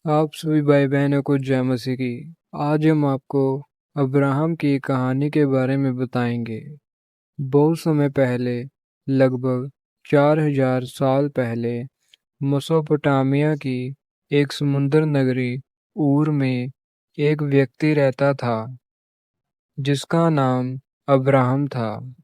आप सभी भाई बहनों को जय मसीह की। आज हम आपको अब्राहम की कहानी के बारे में बताएंगे। बहुत समय पहले, लगभग 4000 साल पहले, मेसोपोटामिया की एक समुद्र नगरी ऊर में एक व्यक्ति रहता था जिसका नाम अब्राहम था।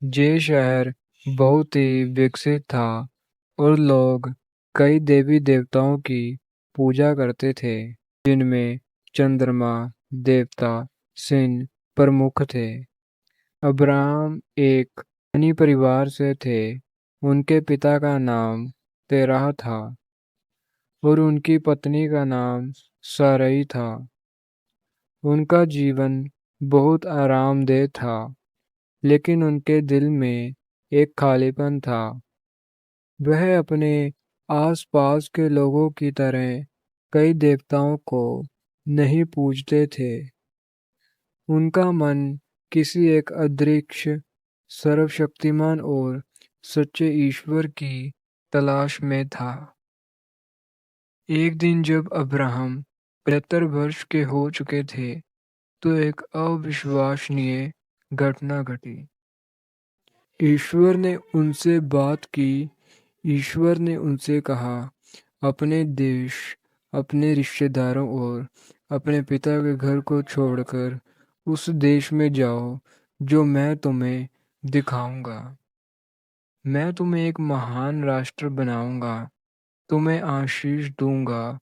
ये शहर बहुत ही विकसित था और लोग कई देवी देवताओं की पूजा करते थे, जिनमें चंद्रमा देवता सिन प्रमुख थे। अब्राहम एक धनी परिवार से थे। उनके पिता का नाम तेराह था और उनकी पत्नी का नाम सारई था। उनका जीवन बहुत आरामदेह था, लेकिन उनके दिल में एक खालीपन था। वह अपने आसपास के लोगों की तरह कई देवताओं को नहीं पूजते थे। उनका मन किसी एक अदृश्य, सर्वशक्तिमान और सच्चे ईश्वर की तलाश में था। एक दिन जब अब्राहम 75 वर्ष के हो चुके थे, तो एक अविश्वसनीय घटना घटी। ईश्वर ने उनसे बात की। ईश्वर ने उनसे कहा, अपने देश, अपने रिश्तेदारों और अपने पिता के घर को छोड़कर उस देश में जाओ जो मैं तुम्हें दिखाऊंगा। मैं तुम्हें एक महान राष्ट्र बनाऊंगा, तुम्हें आशीष दूंगा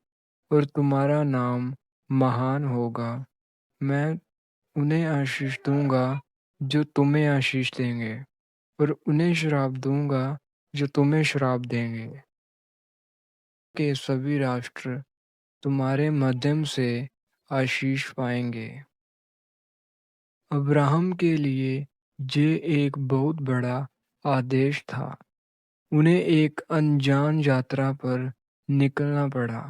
और तुम्हारा नाम महान होगा। मैं उन्हें आशीष दूंगा जो तुम्हें आशीष देंगे, और उन्हें श्राप दूंगा जो तुम्हें श्राप देंगे। के सभी राष्ट्र तुम्हारे माध्यम से आशीष पाएंगे। अब्राहम के लिए ये एक बहुत बड़ा आदेश था। उन्हें एक अनजान यात्रा पर निकलना पड़ा,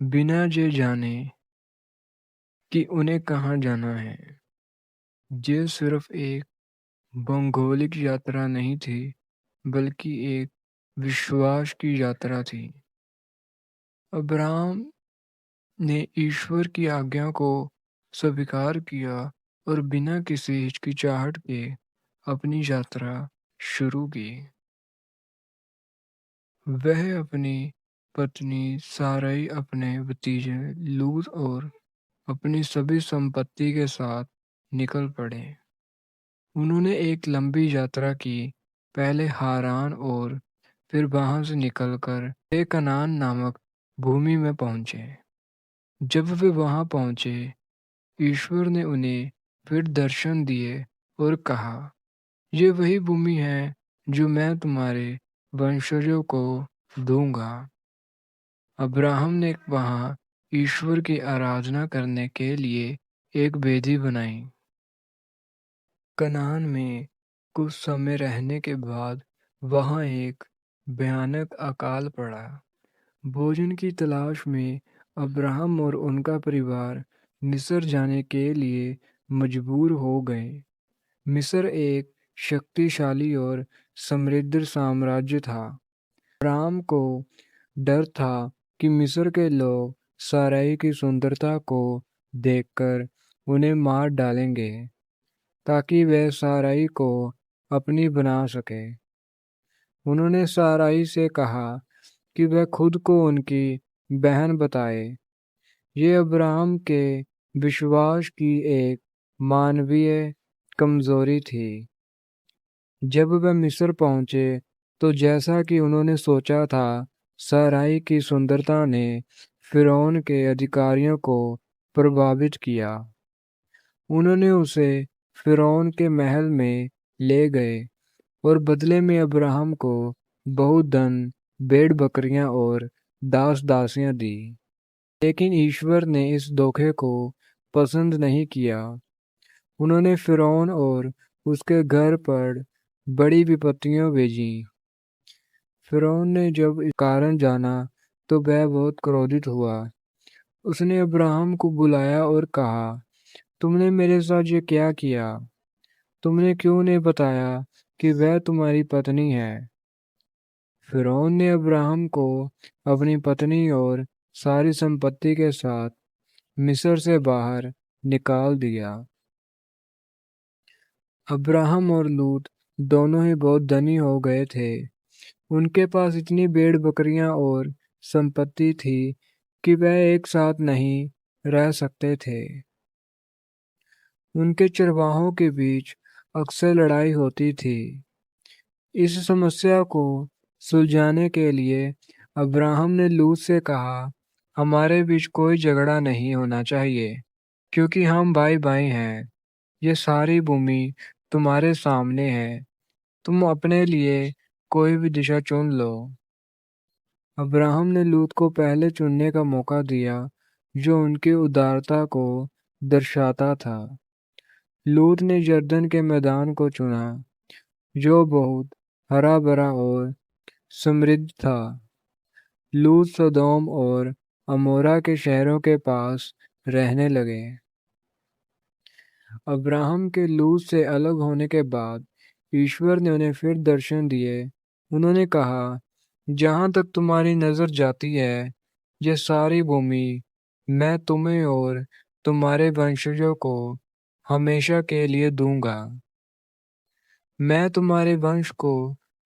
बिना ये जाने कि उन्हें कहाँ जाना है। ये सिर्फ एक भौगोलिक यात्रा नहीं थी, बल्कि एक विश्वास की यात्रा थी। अब्राहम ने ईश्वर की आज्ञा को स्वीकार किया और बिना किसी हिचकिचाहट के अपनी यात्रा शुरू की। वह अपनी पत्नी सारई, अपने भतीजे लूत और अपनी सभी संपत्ति के साथ निकल पड़े। उन्होंने एक लंबी यात्रा की। पहले हारान और फिर वहां से निकलकर वे कनान नामक भूमि में पहुंचे। जब वे वहां पहुंचे, ईश्वर ने उन्हें फिर दर्शन दिए और कहा, ये वही भूमि है जो मैं तुम्हारे वंशजों को दूंगा। अब्राहम ने वहां ईश्वर की आराधना करने के लिए एक वेदी बनाई। कनान में कुछ समय रहने के बाद वहां एक भयानक अकाल पड़ा। भोजन की तलाश में अब्राहम और उनका परिवार मिस्र जाने के लिए मजबूर हो गए। मिस्र एक शक्तिशाली और समृद्ध साम्राज्य था। अब्राहम को डर था कि मिस्र के लोग साराई की सुंदरता को देखकर उन्हें मार डालेंगे, ताकि वह साराई को अपनी बना सके। उन्होंने साराई से कहा कि वह खुद को उनकी बहन बताए। ये अब्राहम के विश्वास की एक मानवीय कमजोरी थी। जब वह मिस्र पहुंचे, तो जैसा कि उन्होंने सोचा था, साराई की सुंदरता ने फिरौन के अधिकारियों को प्रभावित किया। उन्होंने उसे फिरौन के महल में ले गए और बदले में अब्राहम को बहुत धन, भेड़ बकरियां और दास दासियां दी। लेकिन ईश्वर ने इस धोखे को पसंद नहीं किया। उन्होंने फिरौन और उसके घर पर बड़ी विपत्तियां भेजी। फिरौन ने जब इस कारण जाना, तो वह बहुत क्रोधित हुआ। उसने अब्राहम को बुलाया और कहा, तुमने मेरे साथ ये क्या किया? तुमने क्यों नहीं बताया कि वह तुम्हारी पत्नी है? फिरौन ने अब्राहम को अपनी पत्नी और सारी संपत्ति के साथ मिस्र से बाहर निकाल दिया। अब्राहम और लूत दोनों ही बहुत धनी हो गए थे। उनके पास इतनी भेड़ बकरियां और संपत्ति थी कि वह एक साथ नहीं रह सकते थे। उनके चरवाहों के बीच अक्सर लड़ाई होती थी। इस समस्या को सुलझाने के लिए अब्राहम ने लूत से कहा, हमारे बीच कोई झगड़ा नहीं होना चाहिए, क्योंकि हम भाई भाई हैं। ये सारी भूमि तुम्हारे सामने है, तुम अपने लिए कोई भी दिशा चुन लो। अब्राहम ने लूत को पहले चुनने का मौका दिया, जो उनकी उदारता को दर्शाता था। लूत ने यरदन के मैदान को चुना, जो बहुत हरा भरा और समृद्ध था। लूत सदोम और अमोरा के शहरों के पास रहने लगे। अब्राहम के लूत से अलग होने के बाद ईश्वर ने उन्हें फिर दर्शन दिए। उन्होंने कहा, जहां तक तुम्हारी नजर जाती है, यह सारी भूमि मैं तुम्हें और तुम्हारे वंशजों को हमेशा के लिए दूंगा। मैं तुम्हारे वंश को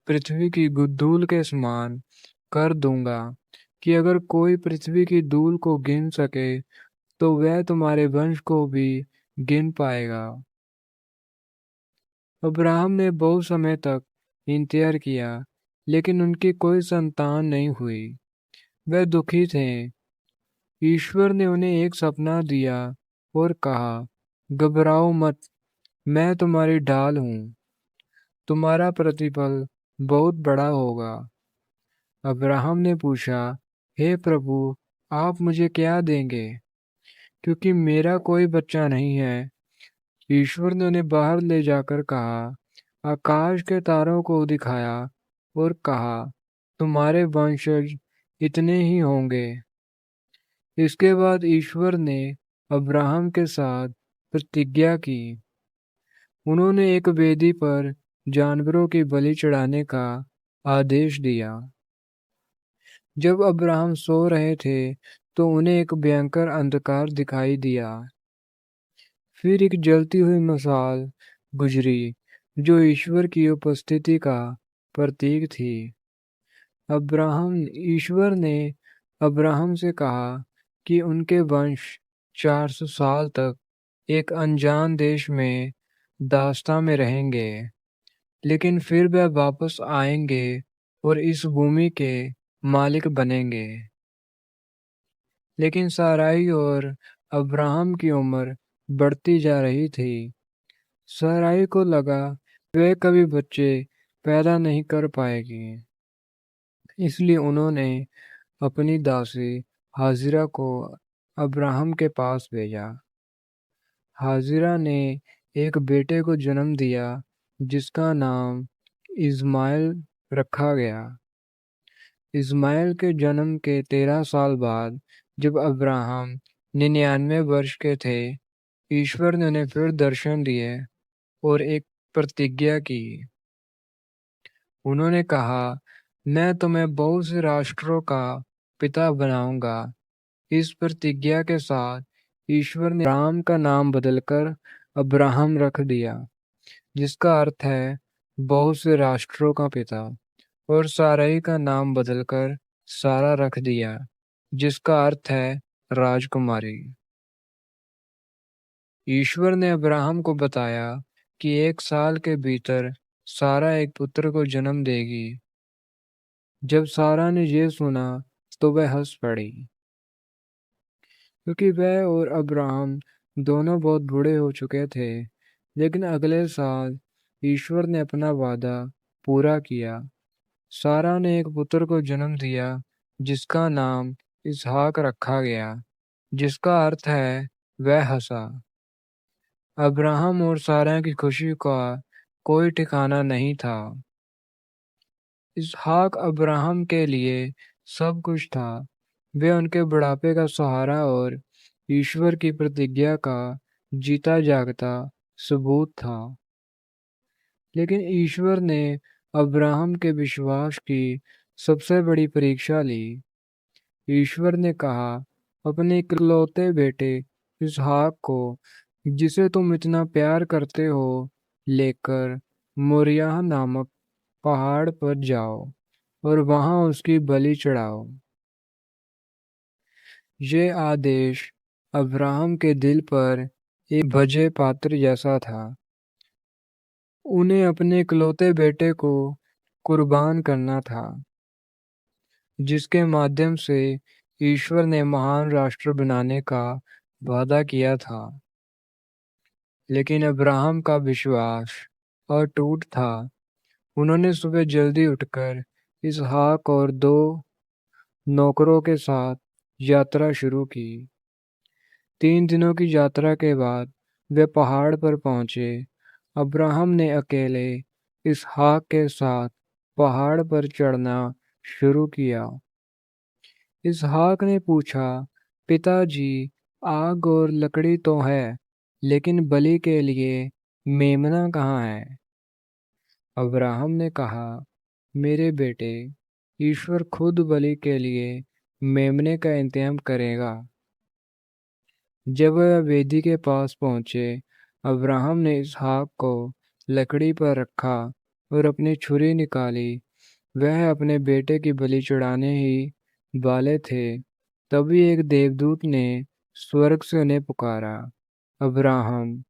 पृथ्वी की धूल के समान कर दूंगा, कि अगर कोई पृथ्वी की धूल को गिन सके तो वह तुम्हारे वंश को भी गिन पाएगा। अब्राहम ने बहुत समय तक इंतजार किया, लेकिन उनकी कोई संतान नहीं हुई। वे दुखी थे। ईश्वर ने उन्हें एक सपना दिया और कहा, घबराओ मत, मैं तुम्हारी ढाल हूँ, तुम्हारा प्रतिफल बहुत बड़ा होगा। अब्राहम ने पूछा, हे प्रभु, आप मुझे क्या देंगे, क्योंकि मेरा कोई बच्चा नहीं है। ईश्वर ने उन्हें बाहर ले जाकर कहा, आकाश के तारों को दिखाया और कहा, तुम्हारे वंशज इतने ही होंगे। इसके बाद ईश्वर ने अब्राहम के साथ प्रतिज्ञा की। उन्होंने एक वेदी पर जानवरों की बलि चढ़ाने का आदेश दिया। जब अब्राहम सो रहे थे तो उन्हें एक भयंकर अंधकार दिखाई दिया। फिर एक जलती हुई मशाल गुजरी, जो ईश्वर की उपस्थिति का प्रतीक थी। अब्राहम ईश्वर ने अब्राहम से कहा कि उनके वंश 400 साल तक एक अनजान देश में दास्ता में रहेंगे, लेकिन फिर वे वापस आएंगे और इस भूमि के मालिक बनेंगे। लेकिन साराई और अब्राहम की उम्र बढ़ती जा रही थी। साराई को लगा वे कभी बच्चे पैदा नहीं कर पाएगी। इसलिए उन्होंने अपनी दासी हाजिरा को अब्राहम के पास भेजा। हाजिरा ने एक बेटे को जन्म दिया, जिसका नाम इस्माइल रखा गया। इस्माइल के जन्म के 13 साल बाद, जब अब्राहम 99 वर्ष के थे, ईश्वर ने उन्हें फिर दर्शन दिए और एक प्रतिज्ञा की। उन्होंने कहा, मैं तुम्हें बहुत से राष्ट्रों का पिता बनाऊंगा। इस प्रतिज्ञा के साथ ईश्वर ने अब्राहम का नाम बदलकर अब्राहम रख दिया, जिसका अर्थ है बहुत से राष्ट्रों का पिता, और साराई का नाम बदलकर सारा रख दिया, जिसका अर्थ है राजकुमारी। ईश्वर ने अब्राहम को बताया कि 1 साल के भीतर सारा एक पुत्र को जन्म देगी। जब सारा ने यह सुना तो वह हंस पड़ी, क्योंकि वह और अब्राहम दोनों बहुत बूढ़े हो चुके थे। लेकिन अगले साल ईश्वर ने अपना वादा पूरा किया। सारा ने एक पुत्र को जन्म दिया, जिसका नाम इसहाक रखा गया, जिसका अर्थ है वह हंसा। अब्राहम और सारा की खुशी का कोई ठिकाना नहीं था। इसहाक अब्राहम के लिए सब कुछ था। वे उनके बुढ़ापे का सहारा और ईश्वर की प्रतिज्ञा का जीता जागता सबूत था। लेकिन ईश्वर ने अब्राहम के विश्वास की सबसे बड़ी परीक्षा ली। ईश्वर ने कहा, अपने इकलौते बेटे इसहाक को, जिसे तुम इतना प्यार करते हो, लेकर मोरियह नामक पहाड़ पर जाओ और वहां उसकी बलि चढ़ाओ। ये आदेश अब्राहम के दिल पर एक भजे पात्र जैसा था। उन्हें अपने इकलौते बेटे को कुर्बान करना था, जिसके माध्यम से ईश्वर ने महान राष्ट्र बनाने का वादा किया था। लेकिन अब्राहम का विश्वास अटूट था। उन्होंने सुबह जल्दी उठकर इसहाक और दो नौकरों के साथ यात्रा शुरू की। 3 दिनों की यात्रा के बाद वे पहाड़ पर पहुंचे। अब्राहम ने अकेले इसहाक के साथ पहाड़ पर चढ़ना शुरू किया। इसहाक ने पूछा, पिताजी, आग और लकड़ी तो है, लेकिन बलि के लिए मेमना कहाँ है? अब्राहम ने कहा, मेरे बेटे, ईश्वर खुद बलि के लिए मेमने का इंतजाम करेगा। जब वह वेदी के पास पहुंचे, अब्राहम ने इसहाक को लकड़ी पर रखा और अपनी छुरी निकाली। वह अपने बेटे की बलि चढ़ाने ही वाले थे, तभी एक देवदूत ने स्वर्ग से उन्हें पुकारा, अब्राहम,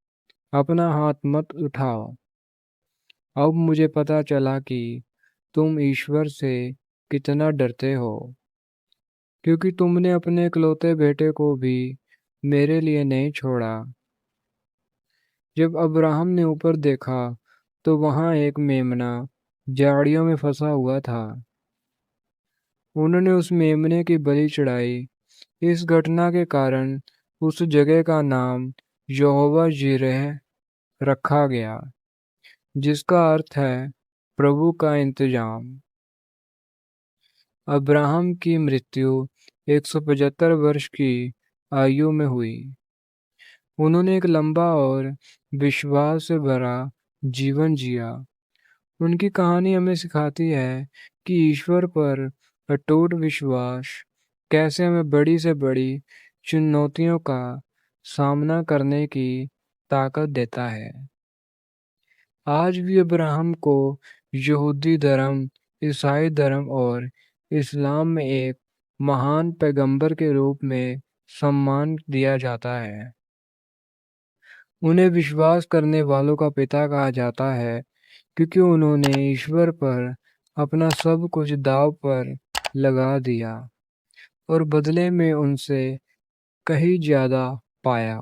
अपना हाथ मत उठाओ। अब मुझे पता चला कि तुम ईश्वर से कितना डरते हो, क्योंकि तुमने अपने इकलौते बेटे को भी मेरे लिए नहीं छोड़ा। जब अब्राहम ने ऊपर देखा तो वहां एक मेमना झाड़ियों में फंसा हुआ था। उन्होंने उस मेमने की बलि चढ़ाई। इस घटना के कारण उस जगह का नाम यहोवा जिरह रखा गया, जिसका अर्थ है प्रभु का इंतजाम। अब्राहम की मृत्यु 175 वर्ष की आयु में हुई। उन्होंने एक लंबा और विश्वास से भरा जीवन जिया। उनकी कहानी हमें सिखाती है कि ईश्वर पर अटूट विश्वास कैसे हमें बड़ी से बड़ी चुनौतियों का सामना करने की ताकत देता है। आज भी अब्राहम को यहूदी धर्म, ईसाई धर्म और इस्लाम में एक महान पैगंबर के रूप में सम्मान दिया जाता है। उन्हें विश्वास करने वालों का पिता कहा जाता है, क्योंकि उन्होंने ईश्वर पर अपना सब कुछ दांव पर लगा दिया और बदले में उनसे कहीं ज्यादा पाया।